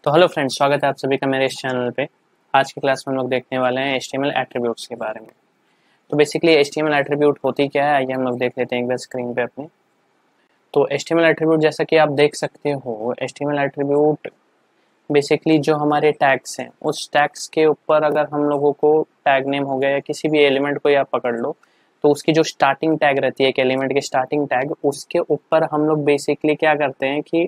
तो hello friends, स्वागत है आप सभी का मेरे इस चैनल पे। आज की क्लास में हम लोग देखने वाले हैं HTML एट्रीब्यूट्स के बारे में। तो बेसिकली HTML एट्रीब्यूट होती क्या है, आइए हम लोग देख लेते हैं एक बार स्क्रीन पे अपने। तो HTML एट्रीब्यूट जैसा कि आप देख सकते हो, HTML एट्रीब्यूट बेसिकली जो हमारे टैग्स हैं उस टैग्स के ऊपर अगर हम लोगों को टैग नेम हो गया या किसी भी एलिमेंट को आप पकड़ लो, तो उसकी जो स्टार्टिंग टैग रहती है एक एलिमेंट की स्टार्टिंग टैग, उसके ऊपर हम लोग बेसिकली क्या करते हैं कि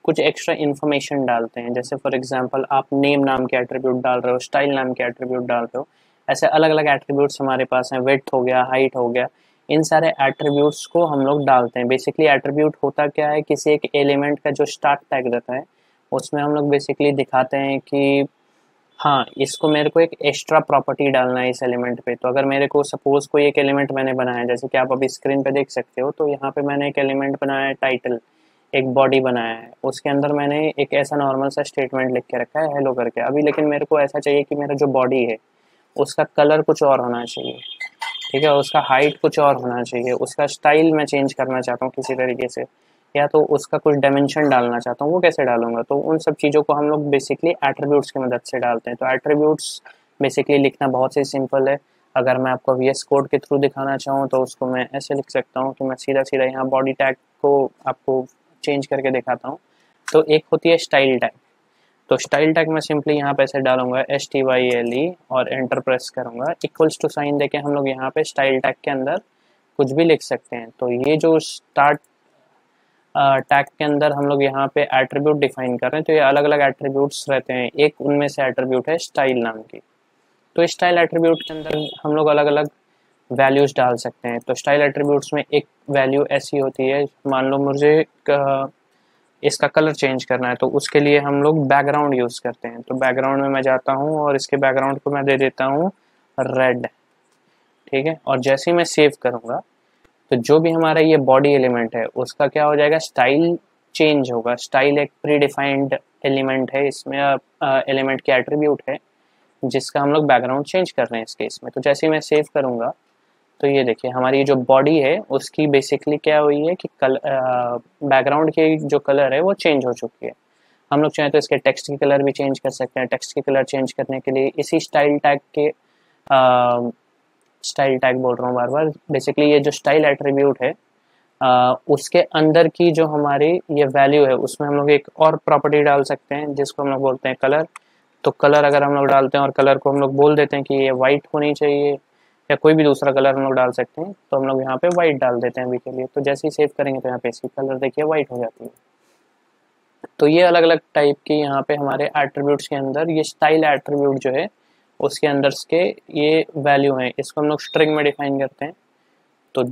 कुछ एक्स्ट्रा इन्फॉर्मेशन डालते हैं। जैसे फॉर एग्जांपल आप नेम नाम के एट्रीब्यूट डाल रहे हो, स्टाइल नाम के एट्रीब्यूट डाल रहे हो, ऐसे अलग अलग एट्रीब्यूट्स हमारे पास हैं। विड्थ हो गया, हाइट हो गया, इन सारे एट्रीब्यूट्स को हम लोग डालते हैं। बेसिकली एट्रीब्यूट होता क्या है, किसी एक एलिमेंट का जो स्टार्ट टैग रहता है उसमें हम लोग बेसिकली दिखाते हैं कि हाँ, इसको मेरे को एक एक्स्ट्रा प्रॉपर्टी डालना है इस एलिमेंट पे। तो अगर मेरे को सपोज कोई एक एलिमेंट मैंने बनाया, जैसे कि आप अभी स्क्रीन पे देख सकते हो, तो यहाँ पे मैंने एक एलिमेंट बनाया है टाइटल, एक बॉडी बनाया है, उसके अंदर मैंने एक ऐसा नॉर्मल सा स्टेटमेंट लिख के रखा है हेलो करके। अभी लेकिन मेरे को ऐसा चाहिए कि मेरा जो बॉडी है उसका कलर कुछ और होना चाहिए, ठीक है, उसका हाइट कुछ और होना चाहिए, उसका स्टाइल मैं चेंज करना चाहता हूँ किसी तरीके से, या तो उसका कुछ डायमेंशन डालना चाहता हूँ। वो कैसे डालूंगा? तो उन सब चीज़ों को हम लोग बेसिकली एट्रीब्यूट्स की मदद से डालते हैं। तो एट्रीब्यूट्स बेसिकली लिखना बहुत ही सिंपल है। अगर मैं आपको VS कोड के थ्रू दिखाना चाहूँ तो उसको मैं ऐसे लिख सकता हूँ कि मैं सीधा सीधा यहाँ बॉडी टैग को आपको चेंज करके दिखाता हूँ। तो एक होती है स्टाइल टैग। तो स्टाइल टैग मैं सिंपली यहाँ पे ऐसे डालूंगा STYLE और एंटर प्रेस करूंगा। इक्वल्स टू साइन देके हम लोग यहाँ पे स्टाइल टैग के अंदर कुछ भी लिख सकते हैं। तो ये जो स्टार्ट टैग के अंदर हम लोग यहाँ पे एट्रीब्यूट डिफाइन कर रहे हैं, तो ये अलग अलग एट्रीब्यूट्स रहते हैं। एक उनमें से एट्रीब्यूट है स्टाइल नाम की। तो स्टाइल एट्रीब्यूट के अंदर हम लोग अलग अलग वैल्यूज डाल सकते हैं। तो स्टाइल एट्रीब्यूट्स में एक वैल्यू ऐसी होती है, मान लो मुझे इसका कलर चेंज करना है, तो उसके लिए हम लोग बैकग्राउंड यूज़ करते हैं। तो बैकग्राउंड में मैं जाता हूँ और इसके बैकग्राउंड को मैं दे देता हूँ रेड, ठीक है। और जैसे ही मैं सेव करूँगा तो जो भी हमारा ये बॉडी एलिमेंट है उसका क्या हो जाएगा, स्टाइल चेंज होगा। स्टाइल एक प्री डिफाइंड एलिमेंट है, इसमें एलिमेंट की एट्रीब्यूट है जिसका हम लोग बैकग्राउंड चेंज कर रहे हैं इस केस में। तो जैसे ही मैं सेव करूँगा तो ये देखिए हमारी जो बॉडी है उसकी बेसिकली क्या हुई है कि बैकग्राउंड की जो कलर है वो चेंज हो चुकी है। हम लोग चाहें तो इसके टेक्स्ट की कलर भी चेंज कर सकते हैं। टेक्स्ट की कलर चेंज करने के लिए इसी स्टाइल टैग के स्टाइल टैग बोल रहा हूँ बार बार, बेसिकली ये जो स्टाइल एट्रीब्यूट है उसके अंदर की जो हमारी ये वैल्यू है उसमें हम लोग एक और प्रॉपर्टी डाल सकते हैं जिसको हम लोग बोलते हैं कलर। तो कलर अगर हम लोग डालते हैं और कलर को हम लोग बोल देते हैं कि ये वाइट होनी चाहिए या कोई भी दूसरा कलर हम लोग डाल सकते हैं, तो हम लोग यहाँ पे वाइट डाल देते हैं अभी के लिए। तो जैसे ही सेव करेंगे तो यहाँ पे इसकी कलर देखिए वाइट हो जाती है। तो ये अलग अलग टाइप के यहाँ पे हमारे एट्रीब्यूट्स के अंदर ये स्टाइल एट्रीब्यूट जो है उसके अंदर के ये वैल्यू हैं, इसको हम लोग स्ट्रिंग में डिफाइन करते हैं। तो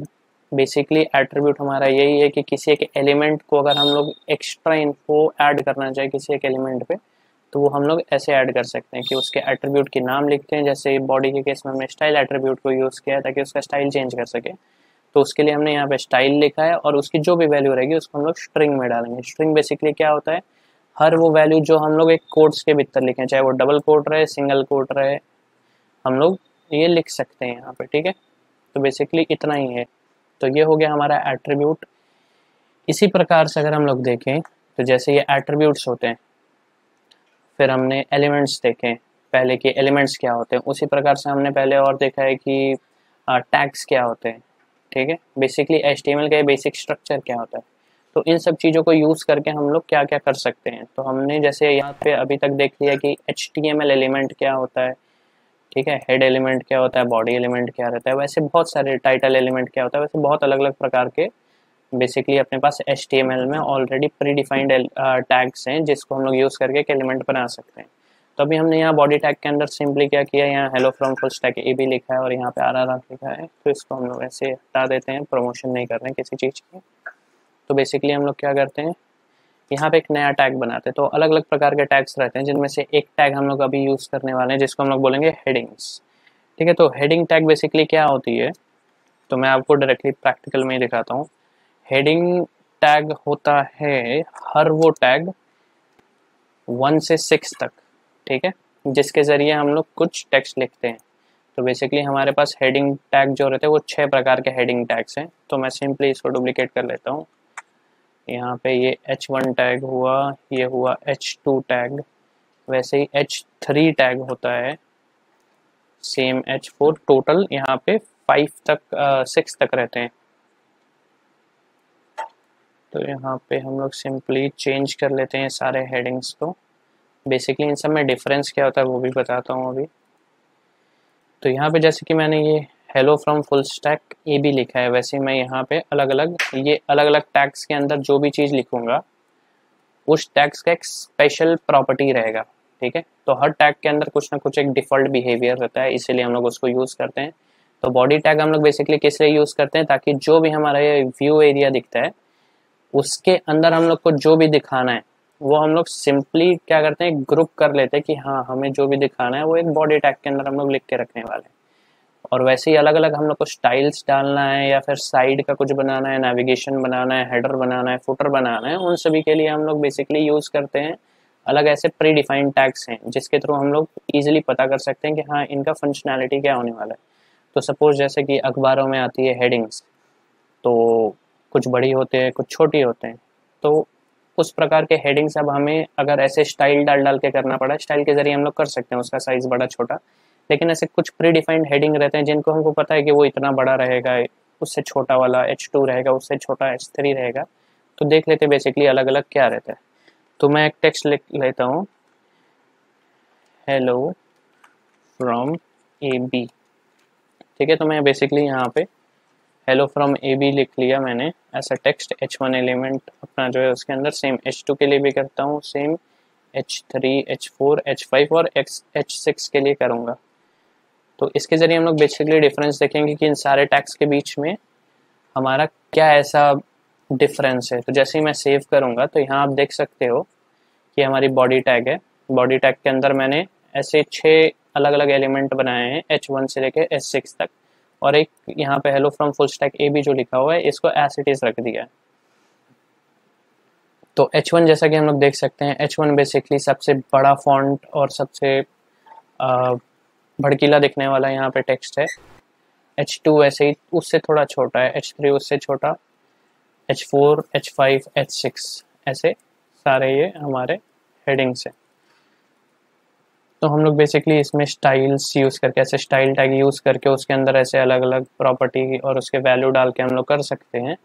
बेसिकली एट्रीब्यूट हमारा यही है कि किसी एक एलिमेंट को अगर हम लोग एक्स्ट्रा इन्फो ऐड करना चाहे किसी एक एलिमेंट पे, तो वो हम लोग ऐसे ऐड कर सकते हैं कि उसके एट्रीब्यूट की नाम लिखते हैं। जैसे बॉडी के केस में हमने स्टाइल एट्रीब्यूट को यूज़ किया है ताकि उसका स्टाइल चेंज कर सके, तो उसके लिए हमने यहाँ पे स्टाइल लिखा है और उसकी जो भी वैल्यू रहेगी उसको हम लोग स्ट्रिंग में डालेंगे। स्ट्रिंग बेसिकली क्या होता है, हर वो वैल्यू जो हम लोग एक कोट्स के भीतर लिखें, चाहे वो डबल कोट रहे सिंगल कोट रहे, हम लोग ये लिख सकते हैं यहाँ पे, ठीक है। तो बेसिकली इतना ही है। तो ये हो गया हमारा एट्रीब्यूट। इसी प्रकार से अगर हम लोग देखें तो जैसे ये एट्रीब्यूट्स होते हैं, फिर हमने एलिमेंट्स देखे पहले कि एलिमेंट्स क्या होते हैं, उसी प्रकार से हमने पहले और देखा है कि टैग्स क्या होते हैं, ठीक है। बेसिकली HTML का बेसिक स्ट्रक्चर क्या होता है। तो इन सब चीज़ों को यूज़ करके हम लोग क्या क्या कर सकते हैं। तो हमने जैसे यहाँ पे अभी तक देख लिया कि HTML एलिमेंट क्या होता है, ठीक है, हेड एलिमेंट क्या होता है, बॉडी एलिमेंट क्या रहता है, वैसे बहुत सारे टाइटल एलिमेंट क्या होता है, वैसे बहुत अलग अलग प्रकार के बेसिकली अपने पास HTML में ऑलरेडी प्री डिफाइंड टैग्स हैं जिसको हम लोग यूज़ करके एक एलिमेंट बना सकते हैं। तो अभी हमने यहाँ बॉडी टैग के अंदर सिंपली क्या किया, यहाँ hello from full stack AB लिखा है और यहाँ पे RRR लिखा है। तो इसको हम लोग ऐसे हटा देते हैं, प्रमोशन नहीं कर रहे हैं किसी चीज़ की। तो बेसिकली हम लोग क्या करते हैं, यहाँ पे एक नया टैग बनाते हैं। तो अलग अलग प्रकार के टैग्स रहते हैं जिनमें से एक टैग हम लोग अभी यूज़ करने वाले हैं जिसको हम लोग बोलेंगे हेडिंग्स, ठीक है। तो हेडिंग टैग बेसिकली क्या होती है, तो मैं आपको डायरेक्टली प्रैक्टिकल में ही दिखाता हूँ। हेडिंग टैग होता है हर वो टैग 1 से 6 तक, ठीक है, जिसके ज़रिए हम लोग कुछ टेक्स्ट लिखते हैं। तो बेसिकली हमारे पास हेडिंग टैग जो रहते हैं वो 6 प्रकार के हेडिंग टैग्स हैं। तो मैं सिंपली इसको डुप्लीकेट कर लेता हूँ यहाँ पे ये H1 टैग हुआ, ये हुआ H2 टैग, वैसे ही H3 टैग होता है, सेम H4, टोटल यहाँ पे 6 तक रहते हैं। तो यहाँ पे हम लोग सिंपली चेंज कर लेते हैं सारे हेडिंग्स को। बेसिकली इन सब में डिफरेंस क्या होता है वो भी बताता हूँ अभी। तो यहाँ पे जैसे कि मैंने ये hello from full stack A B लिखा है, वैसे मैं यहाँ पे अलग अलग टैग्स के अंदर जो भी चीज़ लिखूंगा उस टैग्स का एक स्पेशल प्रॉपर्टी रहेगा, ठीक है। तो हर टैग के अंदर कुछ ना कुछ एक डिफ़ॉल्ट बिहेवियर रहता है, इसीलिए हम लोग उसको यूज़ करते हैं। तो बॉडी टैग हम लोग बेसिकली किस लिए यूज़ करते हैं, ताकि जो भी हमारा ये व्यू एरिया दिखता है उसके अंदर हम लोग को जो भी दिखाना है वो हम लोग सिंपली क्या करते हैं, ग्रुप कर लेते हैं कि हाँ हमें जो भी दिखाना है वो एक बॉडी टैग के अंदर हम लोग लिख के रखने वाले हैं। और वैसे ही अलग अलग हम लोग को स्टाइल्स डालना है या फिर साइड का कुछ बनाना है, नेविगेशन बनाना है, हेडर बनाना है, फुटर बनाना है, उन सभी के लिए हम लोग बेसिकली यूज़ करते हैं अलग ऐसे प्री डिफाइंड टैग्स हैं जिसके थ्रू हम लोग ईजिली पता कर सकते हैं कि हाँ इनका फंक्शनैलिटी क्या होने वाला है। तो सपोज जैसे कि अखबारों में आती है हेडिंग्स, तो कुछ बड़ी होते हैं कुछ छोटी होते हैं, तो उस प्रकार के हेडिंग्स अब हमें अगर ऐसे स्टाइल डाल के करना पड़ा, स्टाइल के ज़रिए हम लोग कर सकते हैं उसका साइज़ बड़ा छोटा, लेकिन ऐसे कुछ प्री डिफाइंड हेडिंग रहते हैं जिनको हमको पता है कि वो इतना बड़ा रहेगा, उससे छोटा वाला H2 रहेगा, उससे छोटा H3 रहेगा। तो देख लेते बेसिकली अलग अलग क्या रहता है। तो मैं एक टेक्स्ट लिख लेता हूँ, हेलो फ्रॉम ए बी, ठीक है। तो मैं बेसिकली यहाँ पे हेलो फ्रॉम ए बी लिख लिया मैंने ऐसा टेक्स्ट। H1 एलिमेंट अपना जो है उसके अंदर सेम H2 के लिए भी करता हूँ, सेम H3, H4, H5 और H6 के लिए करूँगा। तो इसके ज़रिए हम लोग बेसिकली डिफरेंस देखेंगे कि इन सारे टैग्स के बीच में हमारा क्या ऐसा डिफरेंस है। तो जैसे ही मैं सेव करूँगा तो यहाँ आप देख सकते हो कि हमारी बॉडी टैग है। बॉडी टैग के अंदर मैंने ऐसे 6 अलग अलग एलिमेंट बनाए हैं H1 से लेके H6 तक, और एक यहाँ पे hello from full stack A B जो लिखा हुआ है इसको एज इट इज़ रख दिया है। तो H1 जैसा कि हम लोग देख सकते हैं, H1 बेसिकली सबसे बड़ा फॉन्ट और सबसे भड़कीला दिखने वाला यहाँ पे टेक्स्ट है। H2 ऐसे ही उससे थोड़ा छोटा है, H3 उससे छोटा, H4, H5, H6 ऐसे सारे ये हमारे हेडिंग्स हैं। तो हम लोग बेसिकली इसमें स्टाइल्स यूज़ करके, ऐसे स्टाइल टैग यूज़ करके उसके अंदर ऐसे अलग अलग प्रॉपर्टी और उसके वैल्यू डाल के हम लोग कर सकते हैं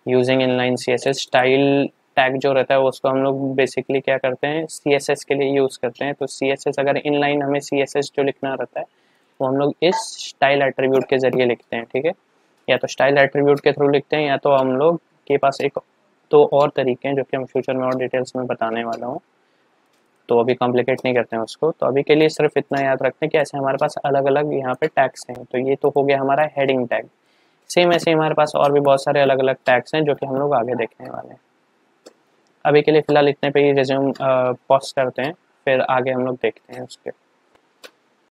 using inline CSS। Style tag जो रहता है उसको हम लोग बेसिकली क्या करते हैं, CSS के लिए यूज़ करते हैं। तो CSS अगर इनलाइन हमें CSS जो लिखना रहता है वो हम लोग इस स्टाइल एट्रीब्यूट के ज़रिए लिखते हैं, ठीक है। या तो स्टाइल एट्रीब्यूट के थ्रू लिखते हैं या तो हम लोग के पास एक दो और तरीके हैं जो कि हम फ्यूचर में और डिटेल्स में बताने वाला हूँ, तो अभी कॉम्प्लिकेट नहीं करते हैं उसको। तो अभी के लिए सिर्फ इतना याद रखते हैं कि ऐसे हमारे पास अलग अलग यहाँ पे टैग्स हैं। तो ये तो हो गया हमारा हेडिंग टैग। सेम ऐसे हमारे पास और भी बहुत सारे अलग अलग टैग्स हैं जो कि हम लोग आगे देखने वाले हैं। अभी के लिए फ़िलहाल इतने पे ही रिज्यूम पॉज करते हैं, फिर आगे हम लोग देखते हैं उसके।